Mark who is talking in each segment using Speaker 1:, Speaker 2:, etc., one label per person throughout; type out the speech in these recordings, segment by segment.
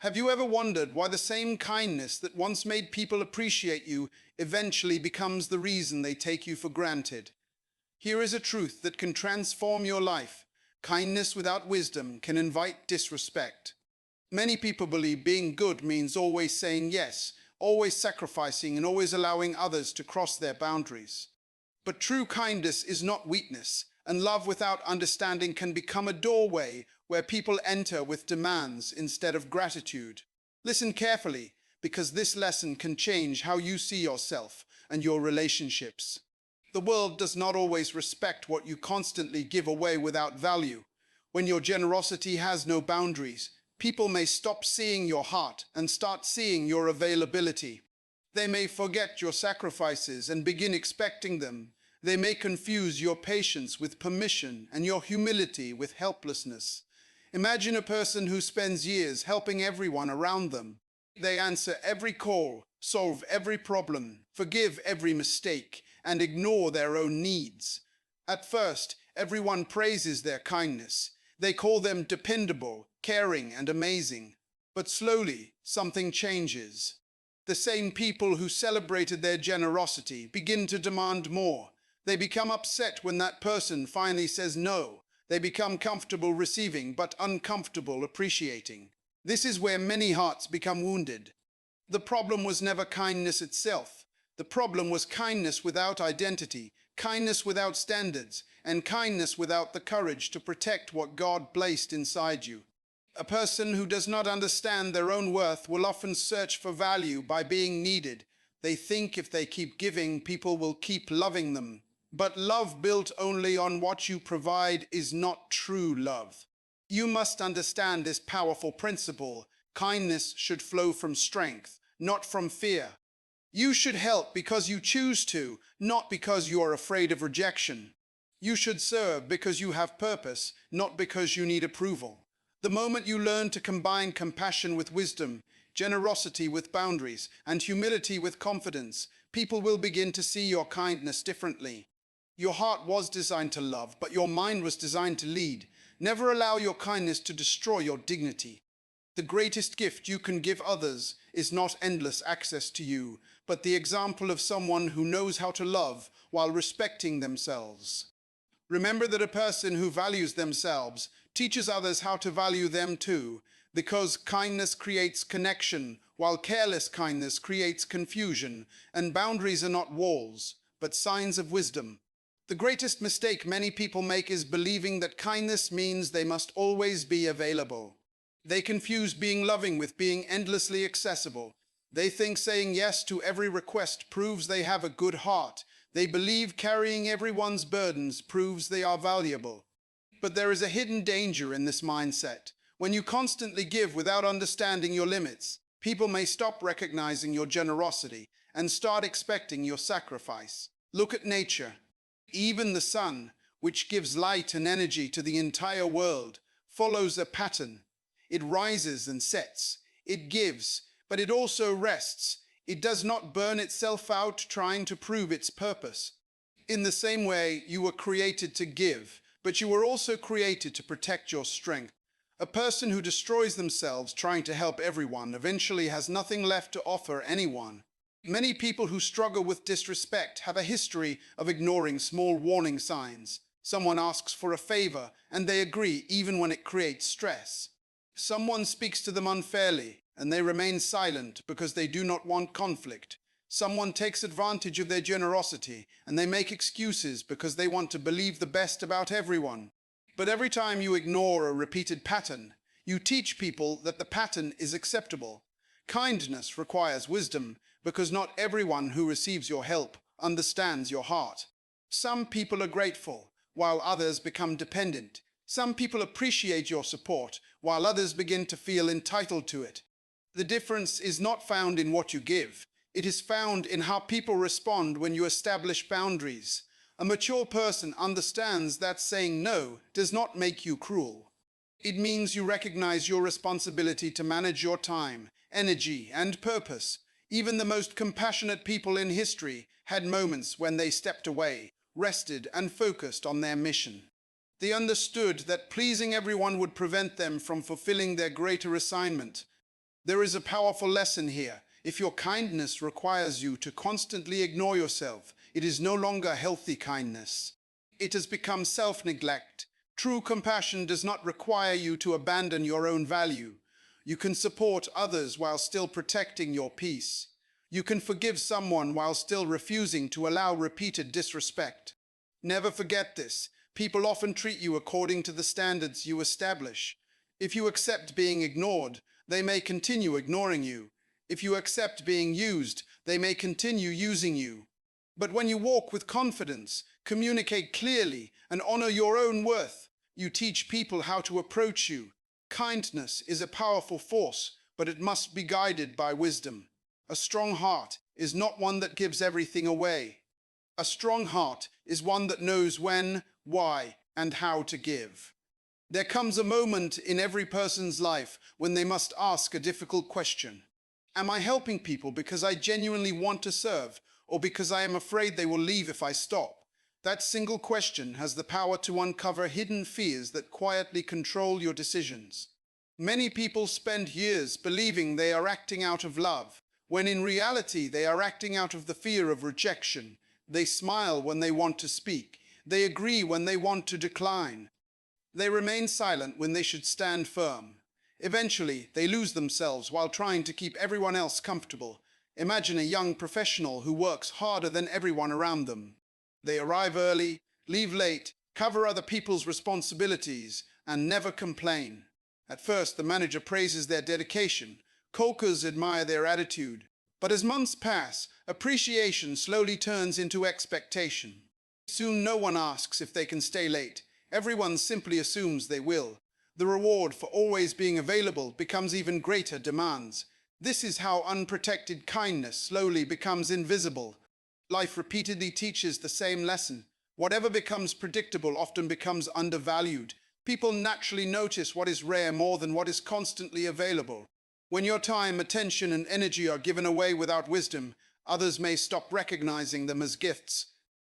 Speaker 1: Have you ever wondered why the same kindness that once made people appreciate you eventually becomes the reason they take you for granted? Here is a truth that can transform your life. Kindness without wisdom can invite disrespect. Many people believe being good means always saying yes, always sacrificing, and always allowing others to cross their boundaries. But true kindness is not weakness, and love without understanding can become a doorway where people enter with demands instead of gratitude. Listen carefully, because this lesson can change how you see yourself and your relationships. The world does not always respect what you constantly give away without value. When your generosity has no boundaries, people may stop seeing your heart and start seeing your availability. They may forget your sacrifices and begin expecting them. They may confuse your patience with permission and your humility with helplessness. Imagine a person who spends years helping everyone around them. They answer every call, solve every problem, forgive every mistake, and ignore their own needs. At first, everyone praises their kindness. They call them dependable, caring, and amazing. But slowly, something changes. The same people who celebrated their generosity begin to demand more. They become upset when that person finally says no. They become comfortable receiving but uncomfortable appreciating. This is where many hearts become wounded. The problem was never kindness itself. The problem was kindness without identity, kindness without standards, and kindness without the courage to protect what God placed inside you. A person who does not understand their own worth will often search for value by being needed. They think if they keep giving, people will keep loving them. But love built only on what you provide is not true love. You must understand this powerful principle. Kindness should flow from strength, not from fear. You should help because you choose to, not because you are afraid of rejection. You should serve because you have purpose, not because you need approval. The moment you learn to combine compassion with wisdom, generosity with boundaries, and humility with confidence, people will begin to see your kindness differently. Your heart was designed to love, but your mind was designed to lead. Never allow your kindness to destroy your dignity. The greatest gift you can give others is not endless access to you, but the example of someone who knows how to love while respecting themselves. Remember that a person who values themselves teaches others how to value them too, because kindness creates connection, while careless kindness creates confusion, and boundaries are not walls, but signs of wisdom. The greatest mistake many people make is believing that kindness means they must always be available. They confuse being loving with being endlessly accessible. They think saying yes to every request proves they have a good heart. They believe carrying everyone's burdens proves they are valuable. But there is a hidden danger in this mindset. When you constantly give without understanding your limits, people may stop recognizing your generosity and start expecting your sacrifice. Look at nature. Even the sun, which gives light and energy to the entire world, follows a pattern. It rises and sets. It gives, but it also rests. It does not burn itself out trying to prove its purpose. In the same way, you were created to give, but you were also created to protect your strength. A person who destroys themselves trying to help everyone eventually has nothing left to offer anyone. Many people who struggle with disrespect have a history of ignoring small warning signs. Someone asks for a favor, and they agree even when it creates stress. Someone speaks to them unfairly, and they remain silent because they do not want conflict. Someone takes advantage of their generosity, and they make excuses because they want to believe the best about everyone. But every time you ignore a repeated pattern, you teach people that the pattern is acceptable. Kindness requires wisdom, because not everyone who receives your help understands your heart. Some people are grateful, while others become dependent. Some people appreciate your support, while others begin to feel entitled to it. The difference is not found in what you give. It is found in how people respond when you establish boundaries. A mature person understands that saying no does not make you cruel. It means you recognize your responsibility to manage your time, energy, and purpose. Even the most compassionate people in history had moments when they stepped away, rested, and focused on their mission. They understood that pleasing everyone would prevent them from fulfilling their greater assignment. There is a powerful lesson here. If your kindness requires you to constantly ignore yourself, it is no longer healthy kindness. It has become self-neglect. True compassion does not require you to abandon your own value. You can support others while still protecting your peace. You can forgive someone while still refusing to allow repeated disrespect. Never forget this. People often treat you according to the standards you establish. If you accept being ignored, they may continue ignoring you. If you accept being used, they may continue using you. But when you walk with confidence, communicate clearly, and honor your own worth, you teach people how to approach you. Kindness is a powerful force, but it must be guided by wisdom. A strong heart is not one that gives everything away. A strong heart is one that knows when, why, and how to give. There comes a moment in every person's life when they must ask a difficult question. Am I helping people because I genuinely want to serve, or because I am afraid they will leave if I stop? That single question has the power to uncover hidden fears that quietly control your decisions. Many people spend years believing they are acting out of love, when in reality they are acting out of the fear of rejection. They smile when they want to speak. They agree when they want to decline. They remain silent when they should stand firm. Eventually, they lose themselves while trying to keep everyone else comfortable. Imagine a young professional who works harder than everyone around them. They arrive early, leave late, cover other people's responsibilities, and never complain. At first, the manager praises their dedication. Coworkers admire their attitude. But as months pass, appreciation slowly turns into expectation. Soon no one asks if they can stay late. Everyone simply assumes they will. The reward for always being available becomes even greater demands. This is how unprotected kindness slowly becomes invisible. Life repeatedly teaches the same lesson. Whatever becomes predictable often becomes undervalued. People naturally notice what is rare more than what is constantly available. When your time, attention, and energy are given away without wisdom, others may stop recognizing them as gifts.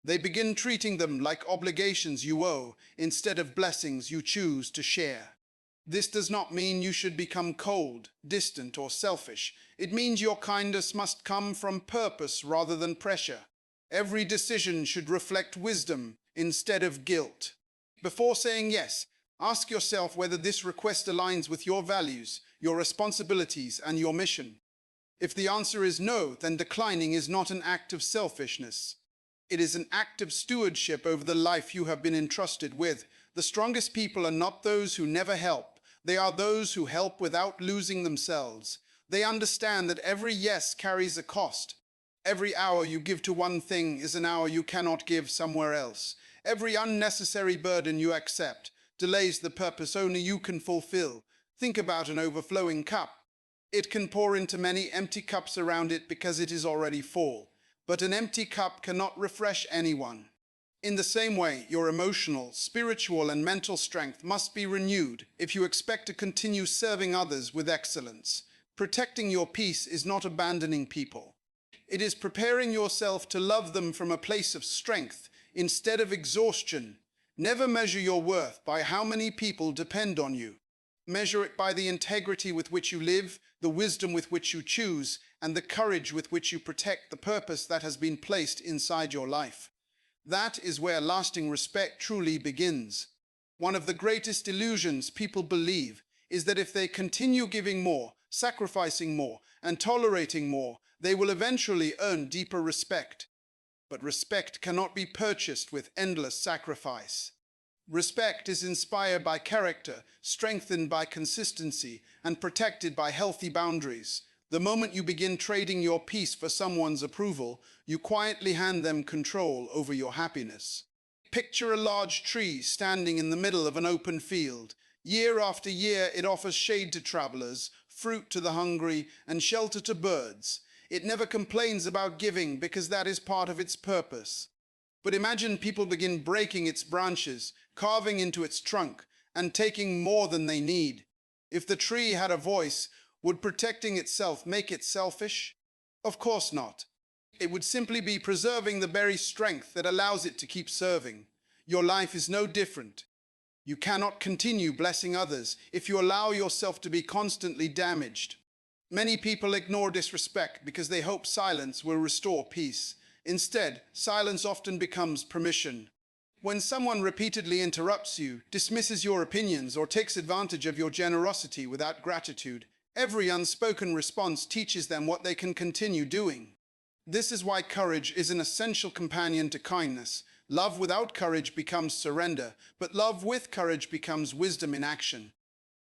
Speaker 1: They begin treating them like obligations you owe instead of blessings you choose to share. This does not mean you should become cold, distant, or selfish. It means your kindness must come from purpose rather than pressure. Every decision should reflect wisdom instead of guilt. Before saying yes, ask yourself whether this request aligns with your values, your responsibilities, and your mission. If the answer is no, then declining is not an act of selfishness. It is an act of stewardship over the life you have been entrusted with. The strongest people are not those who never help. They are those who help without losing themselves. They understand that every yes carries a cost. Every hour you give to one thing is an hour you cannot give somewhere else. Every unnecessary burden you accept delays the purpose only you can fulfill. Think about an overflowing cup. It can pour into many empty cups around it because it is already full. But an empty cup cannot refresh anyone. In the same way, your emotional, spiritual, and mental strength must be renewed if you expect to continue serving others with excellence. Protecting your peace is not abandoning people. It is preparing yourself to love them from a place of strength instead of exhaustion. Never measure your worth by how many people depend on you. Measure it by the integrity with which you live, the wisdom with which you choose, and the courage with which you protect the purpose that has been placed inside your life. That is where lasting respect truly begins. One of the greatest illusions people believe is that if they continue giving more, sacrificing more, and tolerating more, they will eventually earn deeper respect. But respect cannot be purchased with endless sacrifice. Respect is inspired by character, strengthened by consistency, and protected by healthy boundaries. The moment you begin trading your peace for someone's approval, you quietly hand them control over your happiness. Picture a large tree standing in the middle of an open field. Year after year, it offers shade to travelers, fruit to the hungry, and shelter to birds. It never complains about giving because that is part of its purpose. But imagine people begin breaking its branches, carving into its trunk, and taking more than they need. If the tree had a voice, would protecting itself make it selfish? Of course not. It would simply be preserving the very strength that allows it to keep serving. Your life is no different. You cannot continue blessing others if you allow yourself to be constantly damaged. Many people ignore disrespect because they hope silence will restore peace. Instead, silence often becomes permission. When someone repeatedly interrupts you, dismisses your opinions, or takes advantage of your generosity without gratitude, every unspoken response teaches them what they can continue doing. This is why courage is an essential companion to kindness. Love without courage becomes surrender, but love with courage becomes wisdom in action.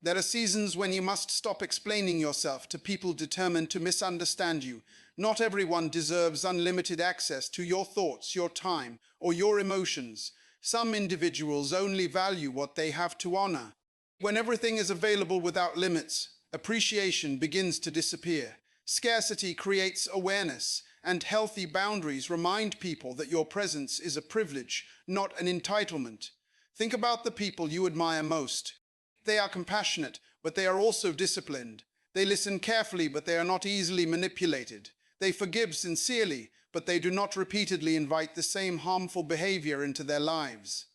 Speaker 1: There are seasons when you must stop explaining yourself to people determined to misunderstand you. Not everyone deserves unlimited access to your thoughts, your time, or your emotions. Some individuals only value what they have to honor. When everything is available without limits, appreciation begins to disappear. Scarcity creates awareness, and healthy boundaries remind people that your presence is a privilege, not an entitlement. Think about the people you admire most. They are compassionate, but they are also disciplined. They listen carefully, but they are not easily manipulated. They forgive sincerely, but they do not repeatedly invite the same harmful behavior into their lives.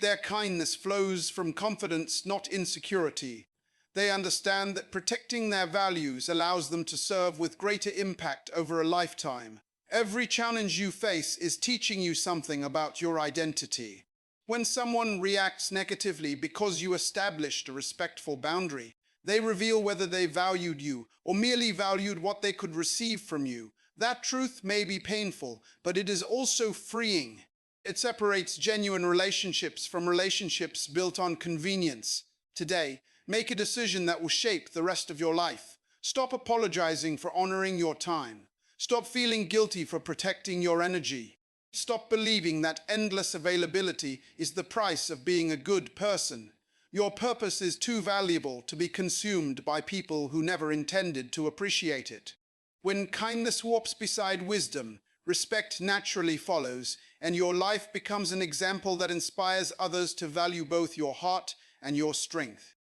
Speaker 1: Their kindness flows from confidence, not insecurity. They understand that protecting their values allows them to serve with greater impact over a lifetime. Every challenge you face is teaching you something about your identity. When someone reacts negatively because you established a respectful boundary, they reveal whether they valued you or merely valued what they could receive from you. That truth may be painful, but it is also freeing. It separates genuine relationships from relationships built on convenience. Today, make a decision that will shape the rest of your life. Stop apologizing for honoring your time. Stop feeling guilty for protecting your energy. Stop believing that endless availability is the price of being a good person. Your purpose is too valuable to be consumed by people who never intended to appreciate it. When kindness walks beside wisdom, respect naturally follows, and your life becomes an example that inspires others to value both your heart and your strength.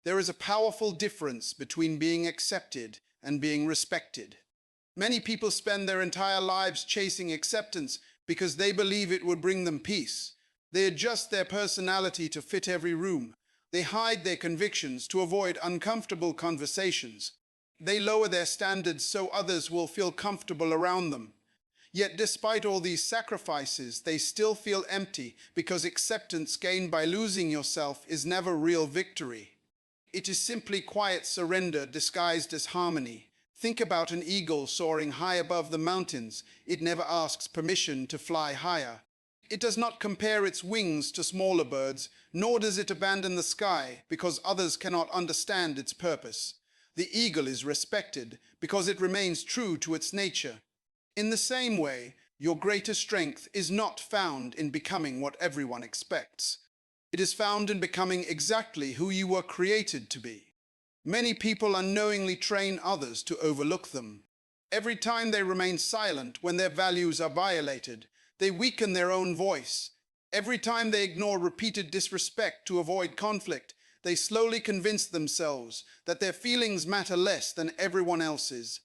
Speaker 1: There is a powerful difference between being accepted and being respected. Many people spend their entire lives chasing acceptance because they believe it would bring them peace. They adjust their personality to fit every room. They hide their convictions to avoid uncomfortable conversations. They lower their standards so others will feel comfortable around them. Yet despite all these sacrifices, they still feel empty because acceptance gained by losing yourself is never real victory. It is simply quiet surrender disguised as harmony. Think about an eagle soaring high above the mountains. It never asks permission to fly higher. It does not compare its wings to smaller birds, nor does it abandon the sky because others cannot understand its purpose. The eagle is respected because it remains true to its nature. In the same way, your greatest strength is not found in becoming what everyone expects. It is found in becoming exactly who you were created to be. Many people unknowingly train others to overlook them. Every time they remain silent when their values are violated, they weaken their own voice. Every time they ignore repeated disrespect to avoid conflict, they slowly convince themselves that their feelings matter less than everyone else's.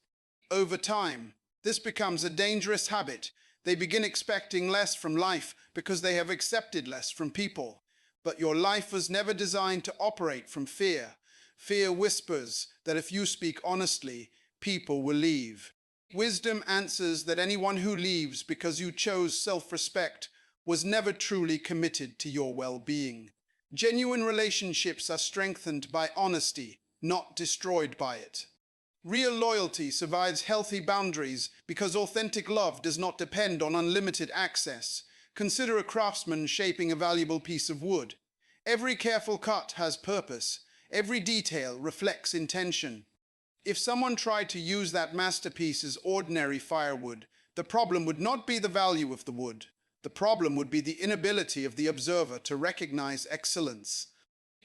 Speaker 1: Over time, this becomes a dangerous habit. They begin expecting less from life because they have accepted less from people. But your life was never designed to operate from fear. Fear whispers that if you speak honestly, people will leave. Wisdom answers that anyone who leaves because you chose self-respect was never truly committed to your well-being. Genuine relationships are strengthened by honesty, not destroyed by it. Real loyalty survives healthy boundaries because authentic love does not depend on unlimited access. Consider a craftsman shaping a valuable piece of wood. Every careful cut has purpose. Every detail reflects intention. If someone tried to use that masterpiece as ordinary firewood, the problem would not be the value of the wood. The problem would be the inability of the observer to recognize excellence.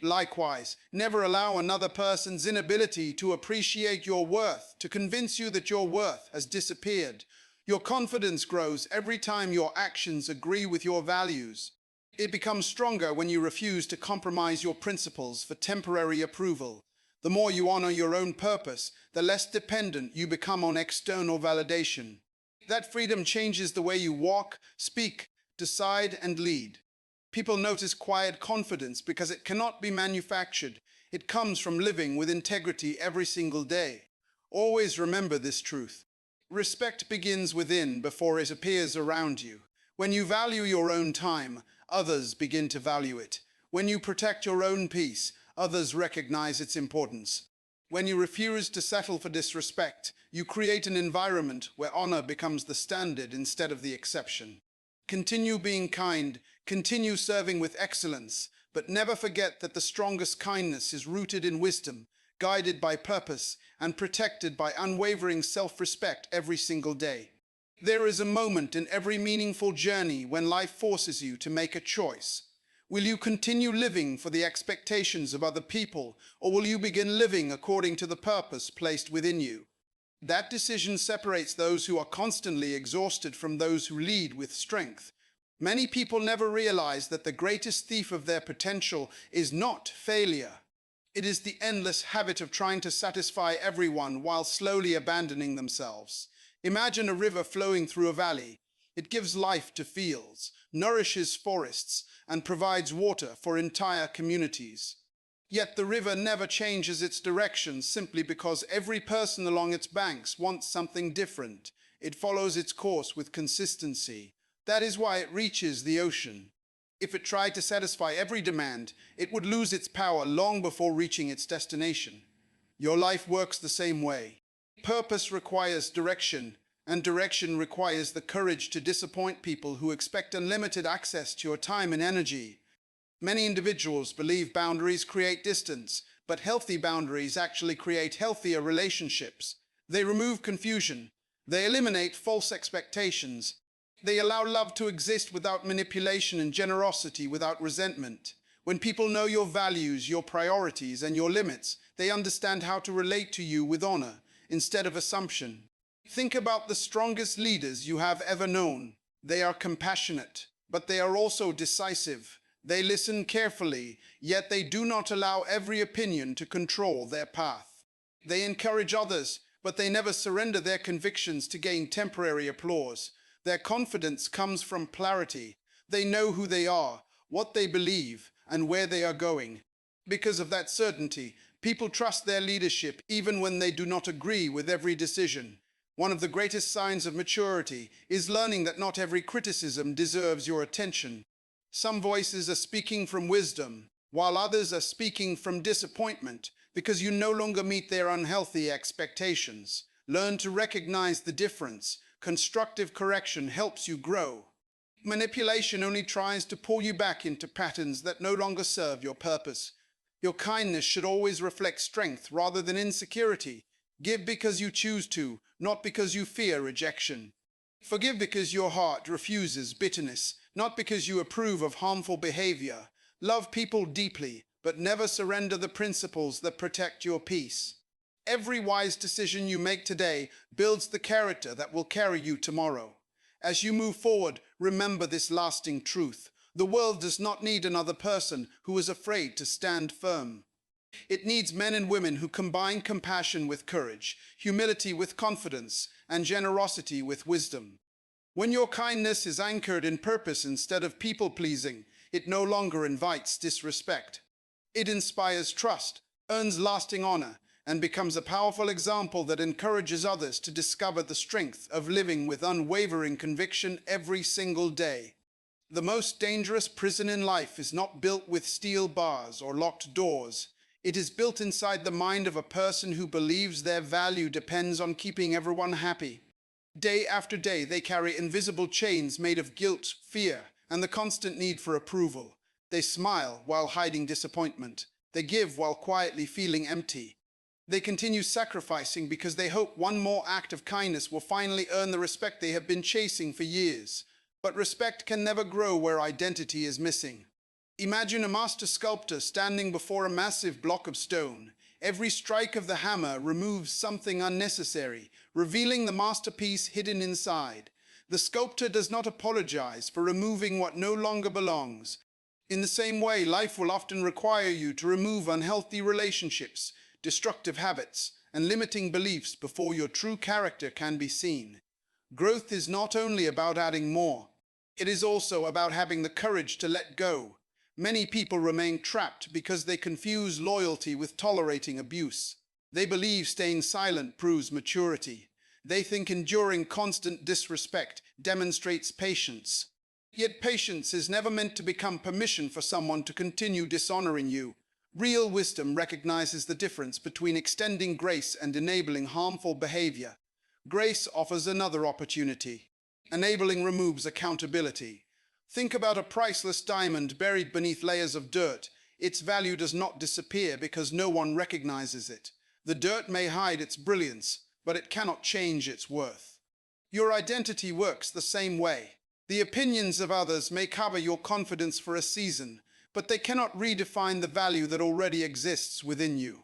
Speaker 1: Likewise, never allow another person's inability to appreciate your worth to convince you that your worth has disappeared. Your confidence grows every time your actions agree with your values. It becomes stronger when you refuse to compromise your principles for temporary approval. The more you honor your own purpose, the less dependent you become on external validation. That freedom changes the way you walk, speak, decide, and lead. People notice quiet confidence because it cannot be manufactured. It comes from living with integrity every single day. Always remember this truth. Respect begins within before it appears around you. When you value your own time, others begin to value it. When you protect your own peace, others recognize its importance. When you refuse to settle for disrespect, you create an environment where honor becomes the standard instead of the exception. Continue being kind, continue serving with excellence, but never forget that the strongest kindness is rooted in wisdom, guided by purpose, and protected by unwavering self-respect every single day. There is a moment in every meaningful journey when life forces you to make a choice. Will you continue living for the expectations of other people, or will you begin living according to the purpose placed within you? That decision separates those who are constantly exhausted from those who lead with strength. Many people never realize that the greatest thief of their potential is not failure. It is the endless habit of trying to satisfy everyone while slowly abandoning themselves. Imagine a river flowing through a valley. It gives life to fields, nourishes forests, and provides water for entire communities. Yet the river never changes its direction simply because every person along its banks wants something different. It follows its course with consistency. That is why it reaches the ocean. If it tried to satisfy every demand, it would lose its power long before reaching its destination. Your life works the same way. Purpose requires direction, and direction requires the courage to disappoint people who expect unlimited access to your time and energy. Many individuals believe boundaries create distance, but healthy boundaries actually create healthier relationships. They remove confusion. They eliminate false expectations. They allow love to exist without manipulation and generosity without resentment. When people know your values, your priorities, and your limits, they understand how to relate to you with honor instead of assumption. Think about the strongest leaders you have ever known. They are compassionate, but they are also decisive. They listen carefully, yet they do not allow every opinion to control their path. They encourage others, but they never surrender their convictions to gain temporary applause. Their confidence comes from clarity. They know who they are, what they believe, and where they are going. Because of that certainty, people trust their leadership even when they do not agree with every decision. One of the greatest signs of maturity is learning that not every criticism deserves your attention. Some voices are speaking from wisdom, while others are speaking from disappointment because you no longer meet their unhealthy expectations. Learn to recognize the difference. Constructive correction helps you grow. Manipulation only tries to pull you back into patterns that no longer serve your purpose. Your kindness should always reflect strength rather than insecurity. Give because you choose to, not because you fear rejection. Forgive because your heart refuses bitterness, not because you approve of harmful behavior. Love people deeply, but never surrender the principles that protect your peace. Every wise decision you make today builds the character that will carry you tomorrow. As you move forward, remember this lasting truth. The world does not need another person who is afraid to stand firm. It needs men and women who combine compassion with courage, humility with confidence, and generosity with wisdom. When your kindness is anchored in purpose instead of people-pleasing, it no longer invites disrespect. It inspires trust, earns lasting honor, and becomes a powerful example that encourages others to discover the strength of living with unwavering conviction every single day. The most dangerous prison in life is not built with steel bars or locked doors. It is built inside the mind of a person who believes their value depends on keeping everyone happy. Day after day, they carry invisible chains made of guilt, fear, and the constant need for approval. They smile while hiding disappointment. They give while quietly feeling empty. They continue sacrificing because they hope one more act of kindness will finally earn the respect they have been chasing for years. But respect can never grow where identity is missing. Imagine a master sculptor standing before a massive block of stone. Every strike of the hammer removes something unnecessary, revealing the masterpiece hidden inside. The sculptor does not apologize for removing what no longer belongs. In the same way, life will often require you to remove unhealthy relationships, destructive habits, and limiting beliefs before your true character can be seen. Growth is not only about adding more, it is also about having the courage to let go. Many people remain trapped because they confuse loyalty with tolerating abuse. They believe staying silent proves maturity. They think enduring constant disrespect demonstrates patience. Yet patience is never meant to become permission for someone to continue dishonoring you. Real wisdom recognizes the difference between extending grace and enabling harmful behavior. Grace offers another opportunity. Enabling removes accountability. Think about a priceless diamond buried beneath layers of dirt. Its value does not disappear because no one recognizes it. The dirt may hide its brilliance, but it cannot change its worth. Your identity works the same way. The opinions of others may cover your confidence for a season, but they cannot redefine the value that already exists within you.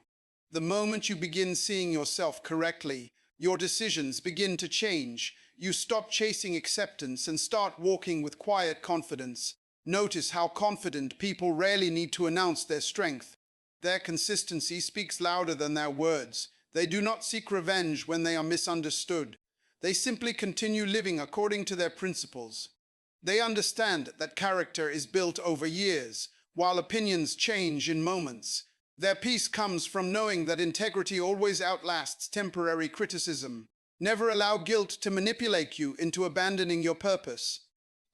Speaker 1: The moment you begin seeing yourself correctly, your decisions begin to change. You stop chasing acceptance and start walking with quiet confidence. Notice how confident people rarely need to announce their strength. Their consistency speaks louder than their words. They do not seek revenge when they are misunderstood. They simply continue living according to their principles. They understand that character is built over years, while opinions change in moments. Their peace comes from knowing that integrity always outlasts temporary criticism. Never allow guilt to manipulate you into abandoning your purpose.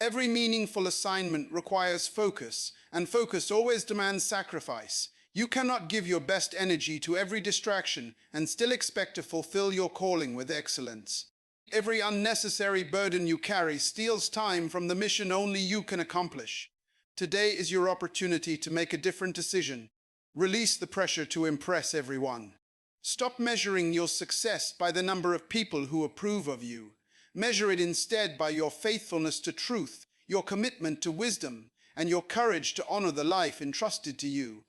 Speaker 1: Every meaningful assignment requires focus, and focus always demands sacrifice. You cannot give your best energy to every distraction and still expect to fulfill your calling with excellence. Every unnecessary burden you carry steals time from the mission only you can accomplish. Today is your opportunity to make a different decision. Release the pressure to impress everyone. Stop measuring your success by the number of people who approve of you. Measure it instead by your faithfulness to truth, your commitment to wisdom, and your courage to honor the life entrusted to you.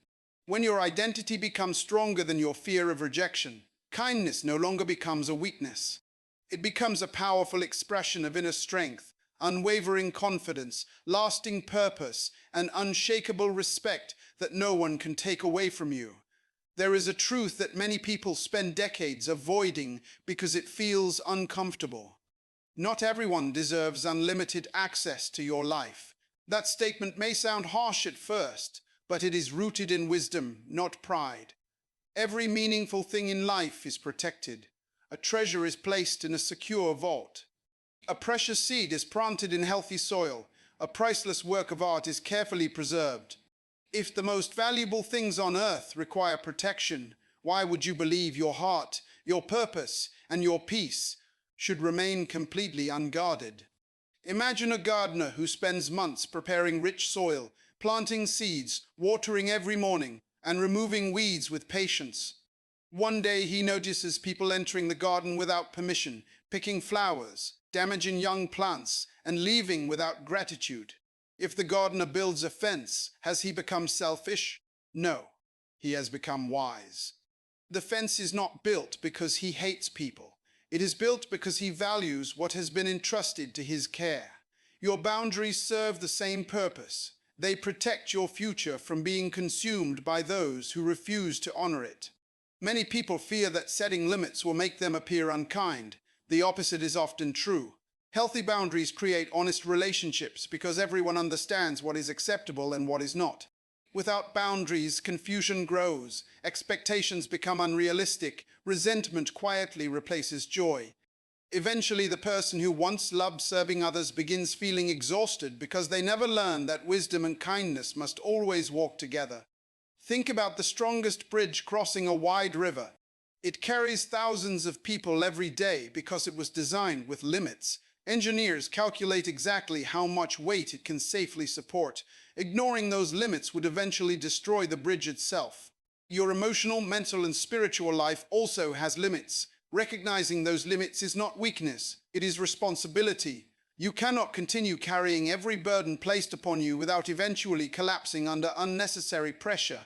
Speaker 1: When your identity becomes stronger than your fear of rejection, kindness no longer becomes a weakness. It becomes a powerful expression of inner strength, unwavering confidence, lasting purpose, and unshakable respect that no one can take away from you. There is a truth that many people spend decades avoiding because it feels uncomfortable. Not everyone deserves unlimited access to your life. That statement may sound harsh at first, but it is rooted in wisdom, not pride. Every meaningful thing in life is protected. A treasure is placed in a secure vault. A precious seed is planted in healthy soil. A priceless work of art is carefully preserved. If the most valuable things on earth require protection, why would you believe your heart, your purpose, and your peace should remain completely unguarded? Imagine a gardener who spends months preparing rich soil, planting seeds, watering every morning, and removing weeds with patience. One day he notices people entering the garden without permission, picking flowers, damaging young plants, and leaving without gratitude. If the gardener builds a fence, has he become selfish? No, he has become wise. The fence is not built because he hates people. It is built because he values what has been entrusted to his care. Your boundaries serve the same purpose. They protect your future from being consumed by those who refuse to honor it. Many people fear that setting limits will make them appear unkind. The opposite is often true. Healthy boundaries create honest relationships because everyone understands what is acceptable and what is not. Without boundaries, confusion grows, expectations become unrealistic, resentment quietly replaces joy. Eventually, the person who once loved serving others begins feeling exhausted because they never learn that wisdom and kindness must always walk together. Think about the strongest bridge crossing a wide river. It carries thousands of people every day because it was designed with limits. Engineers calculate exactly how much weight it can safely support. Ignoring those limits would eventually destroy the bridge itself. Your emotional, mental, and spiritual life also has limits. Recognizing those limits is not weakness, it is responsibility. You cannot continue carrying every burden placed upon you without eventually collapsing under unnecessary pressure.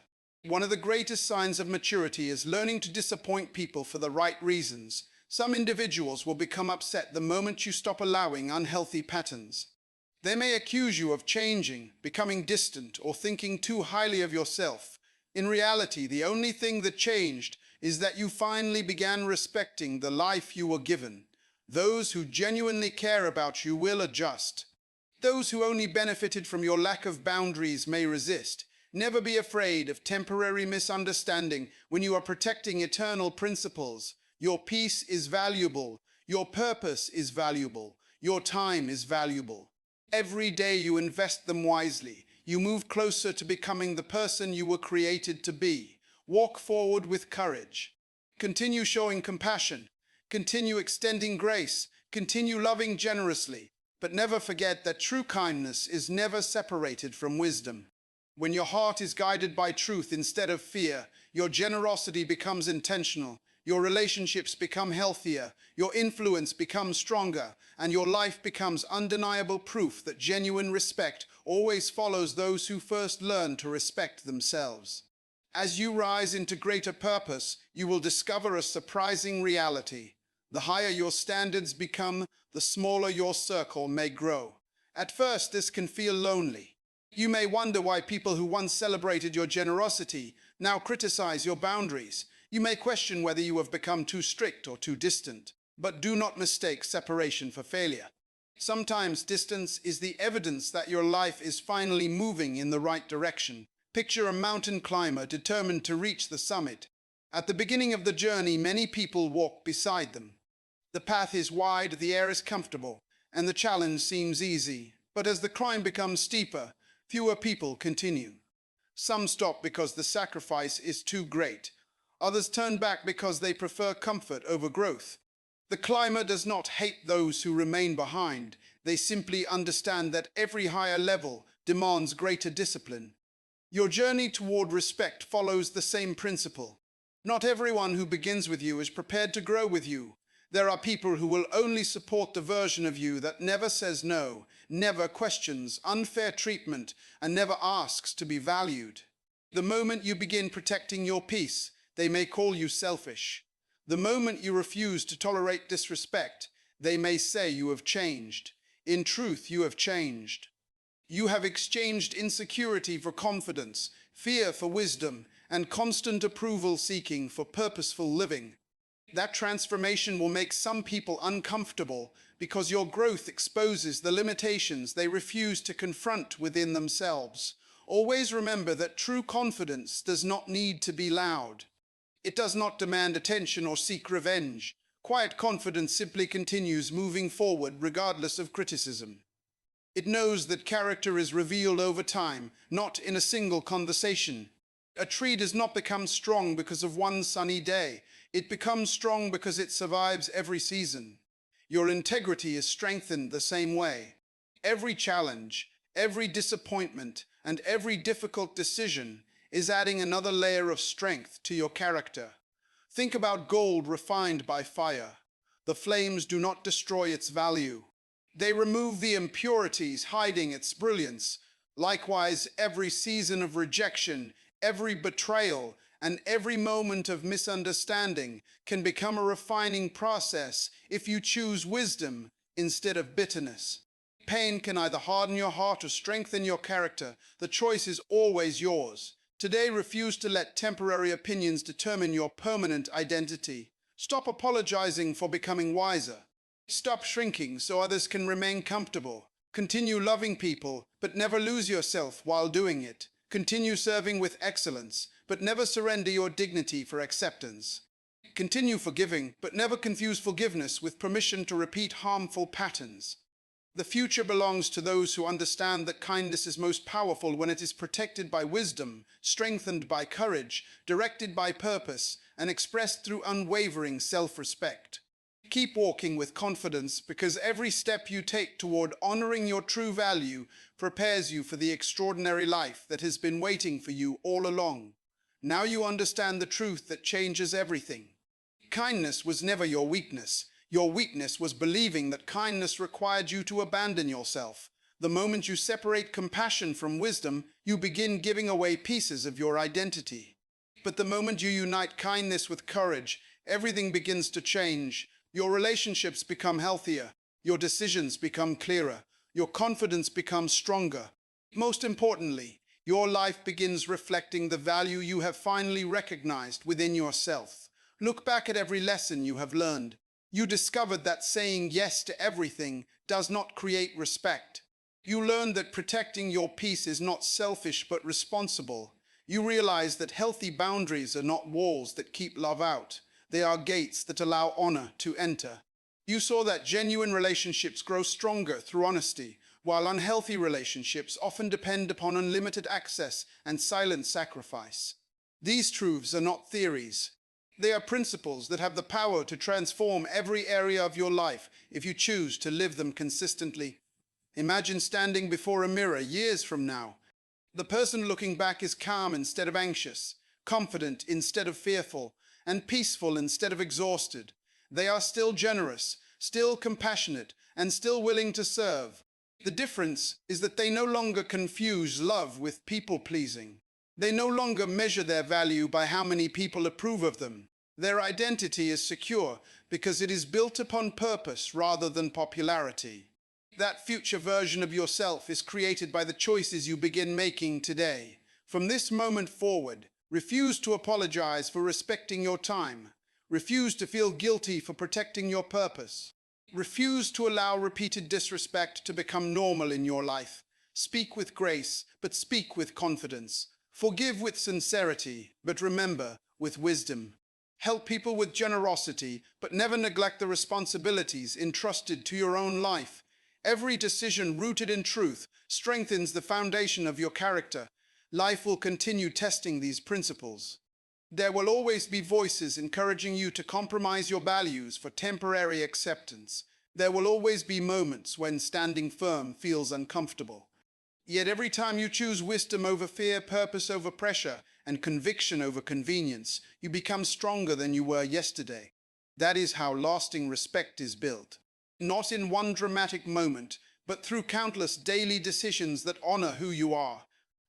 Speaker 1: One of the greatest signs of maturity is learning to disappoint people for the right reasons. Some individuals will become upset the moment you stop allowing unhealthy patterns. They may accuse you of changing, becoming distant, or thinking too highly of yourself. In reality, the only thing that changed is that you finally began respecting the life you were given. Those who genuinely care about you will adjust. Those who only benefited from your lack of boundaries may resist. Never be afraid of temporary misunderstanding when you are protecting eternal principles. Your peace is valuable. Your purpose is valuable. Your time is valuable. Every day you invest them wisely. You move closer to becoming the person you were created to be. Walk forward with courage. Continue showing compassion. Continue extending grace. Continue loving generously. But never forget that true kindness is never separated from wisdom. When your heart is guided by truth instead of fear, your generosity becomes intentional, your relationships become healthier, your influence becomes stronger, and your life becomes undeniable proof that genuine respect always follows those who first learn to respect themselves. As you rise into greater purpose, you will discover a surprising reality. The higher your standards become, the smaller your circle may grow. At first, this can feel lonely. You may wonder why people who once celebrated your generosity now criticize your boundaries. You may question whether you have become too strict or too distant. But do not mistake separation for failure. Sometimes distance is the evidence that your life is finally moving in the right direction. Picture a mountain climber determined to reach the summit. At the beginning of the journey, many people walk beside them. The path is wide, the air is comfortable, and the challenge seems easy. But as the climb becomes steeper, fewer people continue. Some stop because the sacrifice is too great. Others turn back because they prefer comfort over growth. The climber does not hate those who remain behind. They simply understand that every higher level demands greater discipline. Your journey toward respect follows the same principle. Not everyone who begins with you is prepared to grow with you. There are people who will only support the version of you that never says no, never questions unfair treatment, and never asks to be valued. The moment you begin protecting your peace, they may call you selfish. The moment you refuse to tolerate disrespect, they may say you have changed. In truth, you have changed. You have exchanged insecurity for confidence, fear for wisdom, and constant approval seeking for purposeful living. That transformation will make some people uncomfortable because your growth exposes the limitations they refuse to confront within themselves. Always remember that true confidence does not need to be loud. It does not demand attention or seek revenge. Quiet confidence simply continues moving forward regardless of criticism. It knows that character is revealed over time, not in a single conversation. A tree does not become strong because of one sunny day. It becomes strong because it survives every season. Your integrity is strengthened the same way. Every challenge, every disappointment, and every difficult decision is adding another layer of strength to your character. Think about gold refined by fire. The flames do not destroy its value. They remove the impurities hiding its brilliance. Likewise, every season of rejection, every betrayal, and every moment of misunderstanding can become a refining process if you choose wisdom instead of bitterness. Pain can either harden your heart or strengthen your character. The choice is always yours. Today, refuse to let temporary opinions determine your permanent identity. Stop apologizing for becoming wiser. Stop shrinking so others can remain comfortable. Continue loving people, but never lose yourself while doing it. Continue serving with excellence, but never surrender your dignity for acceptance. Continue forgiving, but never confuse forgiveness with permission to repeat harmful patterns. The future belongs to those who understand that kindness is most powerful when it is protected by wisdom, strengthened by courage, directed by purpose, and expressed through unwavering self-respect. Keep walking with confidence because every step you take toward honoring your true value prepares you for the extraordinary life that has been waiting for you all along. Now you understand the truth that changes everything. Kindness was never your weakness. Your weakness was believing that kindness required you to abandon yourself. The moment you separate compassion from wisdom, you begin giving away pieces of your identity. But the moment you unite kindness with courage, everything begins to change. Your relationships become healthier. Your decisions become clearer. Your confidence becomes stronger. Most importantly, your life begins reflecting the value you have finally recognized within yourself. Look back at every lesson you have learned. You discovered that saying yes to everything does not create respect. You learn that protecting your peace is not selfish but responsible. You realize that healthy boundaries are not walls that keep love out. They are gates that allow honor to enter. You saw that genuine relationships grow stronger through honesty, while unhealthy relationships often depend upon unlimited access and silent sacrifice. These truths are not theories. They are principles that have the power to transform every area of your life if you choose to live them consistently. Imagine standing before a mirror years from now. The person looking back is calm instead of anxious, confident instead of fearful, and peaceful instead of exhausted. They are still generous, still compassionate, and still willing to serve. The difference is that they no longer confuse love with people-pleasing. They no longer measure their value by how many people approve of them. Their identity is secure because it is built upon purpose rather than popularity. That future version of yourself is created by the choices you begin making today. From this moment forward, refuse to apologize for respecting your time. Refuse to feel guilty for protecting your purpose. Refuse to allow repeated disrespect to become normal in your life. Speak with grace, but speak with confidence. Forgive with sincerity, but remember, with wisdom. Help people with generosity, but never neglect the responsibilities entrusted to your own life. Every decision rooted in truth strengthens the foundation of your character. Life will continue testing these principles. There will always be voices encouraging you to compromise your values for temporary acceptance. There will always be moments when standing firm feels uncomfortable. Yet every time you choose wisdom over fear, purpose over pressure, and conviction over convenience, you become stronger than you were yesterday. That is how lasting respect is built. Not in one dramatic moment, but through countless daily decisions that honor who you are.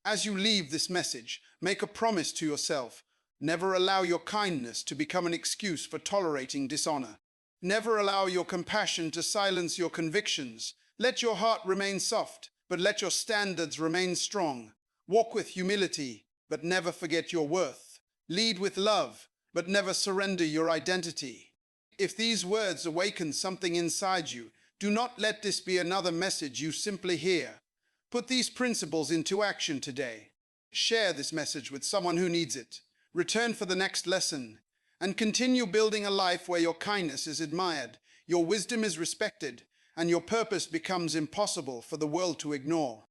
Speaker 1: As you leave this message, make a promise to yourself. Never allow your kindness to become an excuse for tolerating dishonor. Never allow your compassion to silence your convictions. Let your heart remain soft, but let your standards remain strong. Walk with humility, but never forget your worth. Lead with love, but never surrender your identity. If these words awaken something inside you, do not let this be another message you simply hear. Put these principles into action today. Share this message with someone who needs it. Return for the next lesson, and continue building a life where your kindness is admired, your wisdom is respected, and your purpose becomes impossible for the world to ignore.